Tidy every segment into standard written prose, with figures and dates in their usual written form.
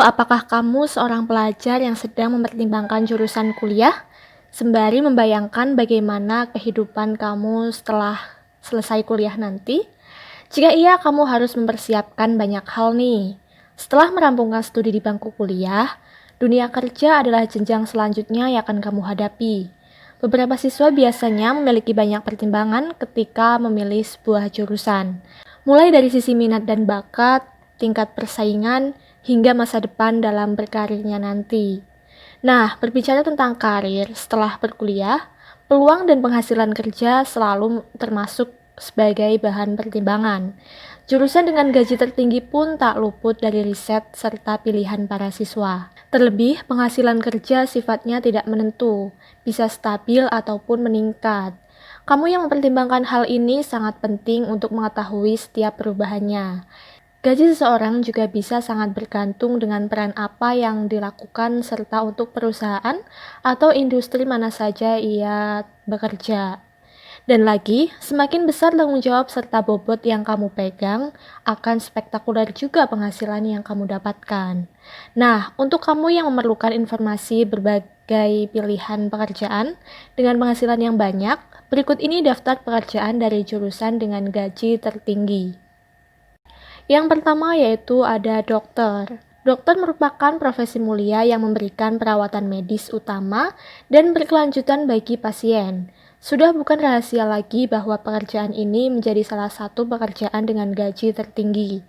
apakah kamu seorang pelajar yang sedang mempertimbangkan jurusan kuliah, sembari membayangkan bagaimana kehidupan kamu setelah selesai kuliah nanti? Jika iya, kamu harus mempersiapkan banyak hal nih. Setelah merampungkan studi di bangku kuliah, dunia kerja adalah jenjang selanjutnya yang akan kamu hadapi. Beberapa siswa biasanya memiliki banyak pertimbangan ketika memilih sebuah jurusan, mulai dari sisi minat dan bakat, tingkat persaingan, hingga masa depan dalam berkarirnya nanti. Nah, berbicara tentang karir setelah berkuliah, peluang dan penghasilan kerja selalu termasuk sebagai bahan pertimbangan. Jurusan dengan gaji tertinggi pun tak luput dari riset serta pilihan para siswa. Terlebih, penghasilan kerja sifatnya tidak menentu, bisa stabil ataupun meningkat. Kamu yang mempertimbangkan hal ini sangat penting untuk mengetahui setiap perubahannya. Gaji seseorang juga bisa sangat bergantung dengan peran apa yang dilakukan serta untuk perusahaan atau industri mana saja ia bekerja. Dan lagi, semakin besar tanggung jawab serta bobot yang kamu pegang, akan spektakuler juga penghasilan yang kamu dapatkan. Nah, untuk kamu yang memerlukan informasi berbagai pilihan pekerjaan dengan penghasilan yang banyak, berikut ini daftar pekerjaan dari jurusan dengan gaji tertinggi. Yang pertama yaitu ada dokter. Dokter merupakan profesi mulia yang memberikan perawatan medis utama dan berkelanjutan bagi pasien. Sudah bukan rahasia lagi bahwa pekerjaan ini menjadi salah satu pekerjaan dengan gaji tertinggi.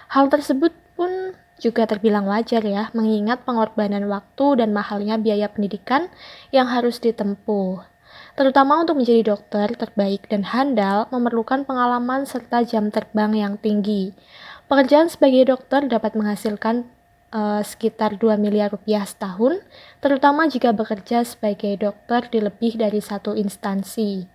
Hal tersebut pun juga terbilang wajar ya, mengingat pengorbanan waktu dan mahalnya biaya pendidikan yang harus ditempuh. Terutama untuk menjadi dokter terbaik dan handal memerlukan pengalaman serta jam terbang yang tinggi. Pekerjaan sebagai dokter dapat menghasilkan sekitar 2 miliar rupiah setahun, terutama jika bekerja sebagai dokter di lebih dari satu instansi.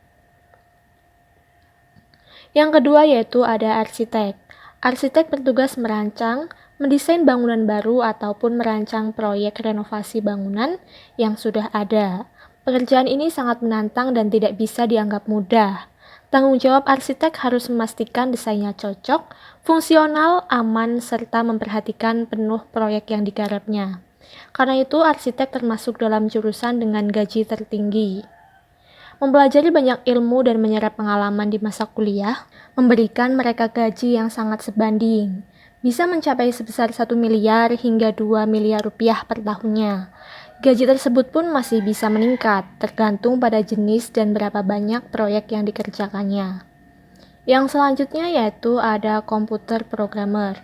Yang kedua yaitu ada arsitek. Arsitek bertugas merancang, mendesain bangunan baru ataupun merancang proyek renovasi bangunan yang sudah ada. Pekerjaan ini sangat menantang dan tidak bisa dianggap mudah. Tanggung jawab arsitek harus memastikan desainnya cocok, fungsional, aman, serta memperhatikan penuh proyek yang digarapnya. Karena itu, arsitek termasuk dalam jurusan dengan gaji tertinggi. Mempelajari banyak ilmu dan menyerap pengalaman di masa kuliah, memberikan mereka gaji yang sangat sebanding. Bisa mencapai sebesar 1 miliar hingga 2 miliar rupiah per tahunnya. Gaji tersebut pun masih bisa meningkat, tergantung pada jenis dan berapa banyak proyek yang dikerjakannya. Yang selanjutnya yaitu ada komputer programmer.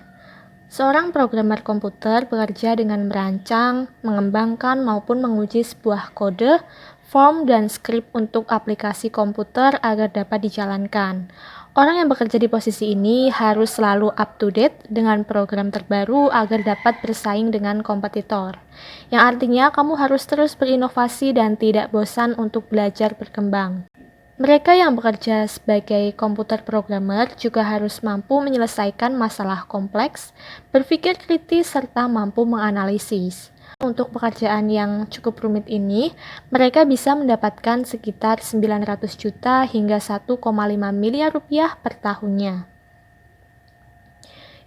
Seorang programmer komputer bekerja dengan merancang, mengembangkan maupun menguji sebuah kode, form, dan skrip untuk aplikasi komputer agar dapat dijalankan. Orang yang bekerja di posisi ini harus selalu up to date dengan program terbaru agar dapat bersaing dengan kompetitor. Yang artinya kamu harus terus berinovasi dan tidak bosan untuk belajar berkembang. Mereka yang bekerja sebagai komputer programmer juga harus mampu menyelesaikan masalah kompleks, berpikir kritis, serta mampu menganalisis. Untuk pekerjaan yang cukup rumit ini, mereka bisa mendapatkan sekitar 900 juta hingga 1,5 miliar rupiah per tahunnya.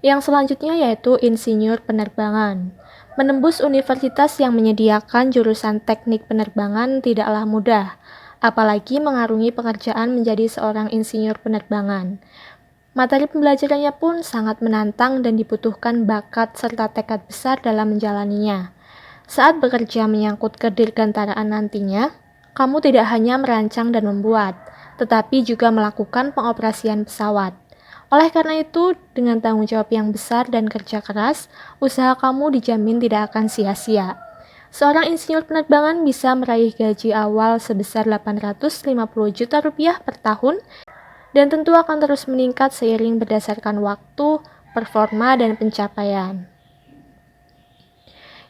Yang selanjutnya yaitu insinyur penerbangan. Menembus universitas yang menyediakan jurusan teknik penerbangan tidaklah mudah, apalagi mengarungi pekerjaan menjadi seorang insinyur penerbangan. Materi pembelajarannya pun sangat menantang dan dibutuhkan bakat serta tekad besar dalam menjalaninya. Saat bekerja menyangkut kedirgantaraan nantinya, kamu tidak hanya merancang dan membuat, tetapi juga melakukan pengoperasian pesawat. Oleh karena itu, dengan tanggung jawab yang besar dan kerja keras, usaha kamu dijamin tidak akan sia-sia. Seorang insinyur penerbangan bisa meraih gaji awal sebesar 850 juta rupiah per tahun dan tentu akan terus meningkat seiring berdasarkan waktu, performa, dan pencapaian.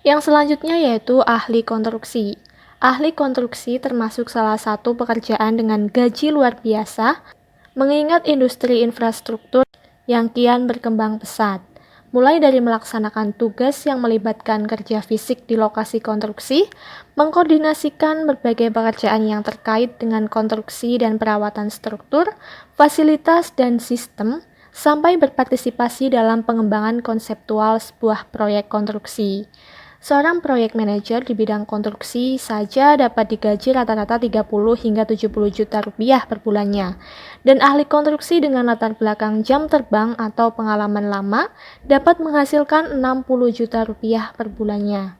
Yang selanjutnya yaitu ahli konstruksi. Ahli konstruksi termasuk salah satu pekerjaan dengan gaji luar biasa, mengingat industri infrastruktur yang kian berkembang pesat. Mulai dari melaksanakan tugas yang melibatkan kerja fisik di lokasi konstruksi, mengkoordinasikan berbagai pekerjaan yang terkait dengan konstruksi dan perawatan struktur, fasilitas, dan sistem, sampai berpartisipasi dalam pengembangan konseptual sebuah proyek konstruksi. Seorang proyek manajer di bidang konstruksi saja dapat digaji rata-rata 30 hingga 70 juta rupiah per bulannya. Dan ahli konstruksi dengan latar belakang jam terbang atau pengalaman lama dapat menghasilkan 60 juta rupiah per bulannya.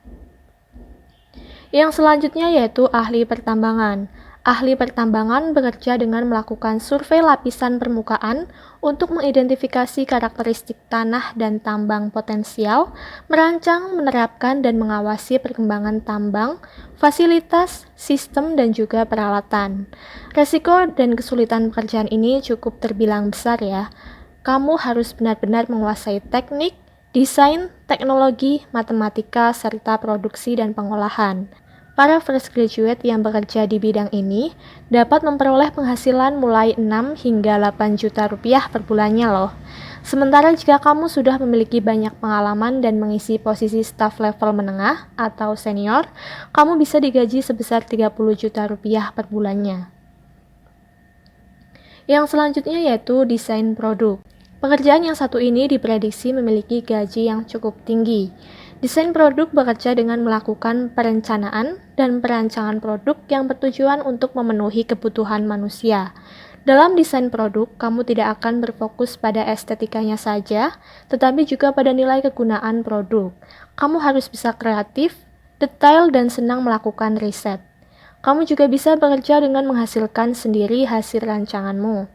Yang selanjutnya yaitu ahli pertambangan. Ahli pertambangan bekerja dengan melakukan survei lapisan permukaan untuk mengidentifikasi karakteristik tanah dan tambang potensial, merancang, menerapkan, dan mengawasi perkembangan tambang, fasilitas, sistem, dan juga peralatan. Resiko dan kesulitan pekerjaan ini cukup terbilang besar ya. Kamu harus benar-benar menguasai teknik, desain, teknologi, matematika, serta produksi dan pengolahan. Para fresh graduate yang bekerja di bidang ini dapat memperoleh penghasilan mulai 6 hingga 8 juta rupiah per bulannya loh. Sementara jika kamu sudah memiliki banyak pengalaman dan mengisi posisi staf level menengah atau senior, kamu bisa digaji sebesar 30 juta rupiah per bulannya. Yang selanjutnya yaitu desain produk. Pekerjaan yang satu ini diprediksi memiliki gaji yang cukup tinggi. Desain produk bekerja dengan melakukan perencanaan dan perancangan produk yang bertujuan untuk memenuhi kebutuhan manusia. Dalam desain produk, kamu tidak akan berfokus pada estetikanya saja, tetapi juga pada nilai kegunaan produk. Kamu harus bisa kreatif, detail, dan senang melakukan riset. Kamu juga bisa bekerja dengan menghasilkan sendiri hasil rancanganmu.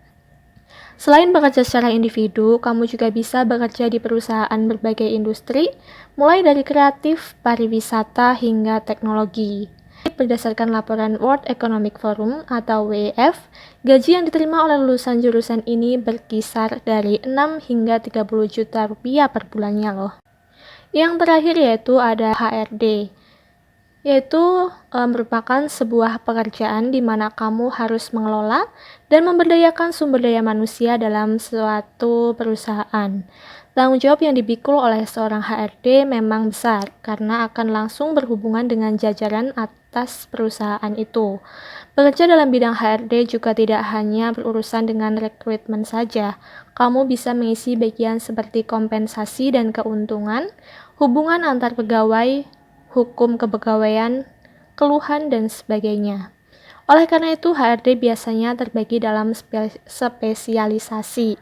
Selain bekerja secara individu, kamu juga bisa bekerja di perusahaan berbagai industri, mulai dari kreatif, pariwisata, hingga teknologi. Berdasarkan laporan World Economic Forum atau WEF, gaji yang diterima oleh lulusan jurusan ini berkisar dari 6 hingga 30 juta rupiah per bulannya loh. Yang terakhir yaitu ada HRD, yaitu merupakan sebuah pekerjaan di mana kamu harus mengelola dan memberdayakan sumber daya manusia dalam suatu perusahaan. Tanggung jawab yang dipikul oleh seorang HRD memang besar karena akan langsung berhubungan dengan jajaran atas perusahaan itu. Bekerja dalam bidang HRD juga tidak hanya berurusan dengan rekrutmen saja. Kamu bisa mengisi bagian seperti kompensasi dan keuntungan, hubungan antar pegawai, hukum kepegawaian, keluhan, dan sebagainya. Oleh karena itu, HRD biasanya terbagi dalam spesialisasi,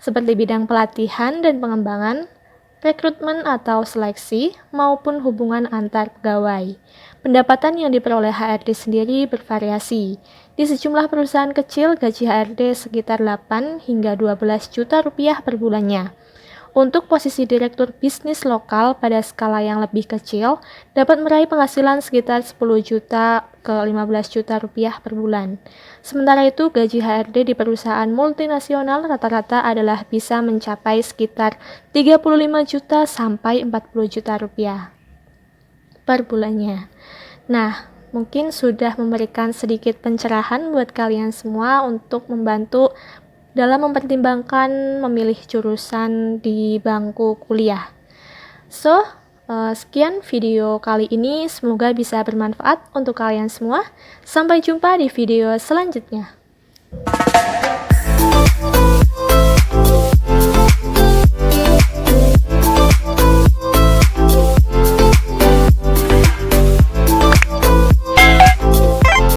seperti bidang pelatihan dan pengembangan, rekrutmen atau seleksi, maupun hubungan antar pegawai. Pendapatan yang diperoleh HRD sendiri bervariasi. Di sejumlah perusahaan kecil, gaji HRD sekitar 8 hingga 12 juta rupiah per bulannya. Untuk posisi direktur bisnis lokal pada skala yang lebih kecil, dapat meraih penghasilan sekitar 10 juta ke 15 juta rupiah per bulan. Sementara itu, gaji HRD di perusahaan multinasional rata-rata adalah bisa mencapai sekitar 35 juta sampai 40 juta rupiah per bulannya. Nah, mungkin sudah memberikan sedikit pencerahan buat kalian semua untuk membantu dalam mempertimbangkan memilih jurusan di bangku kuliah. Sekian video kali ini, semoga bisa bermanfaat untuk kalian semua. Sampai jumpa di video selanjutnya.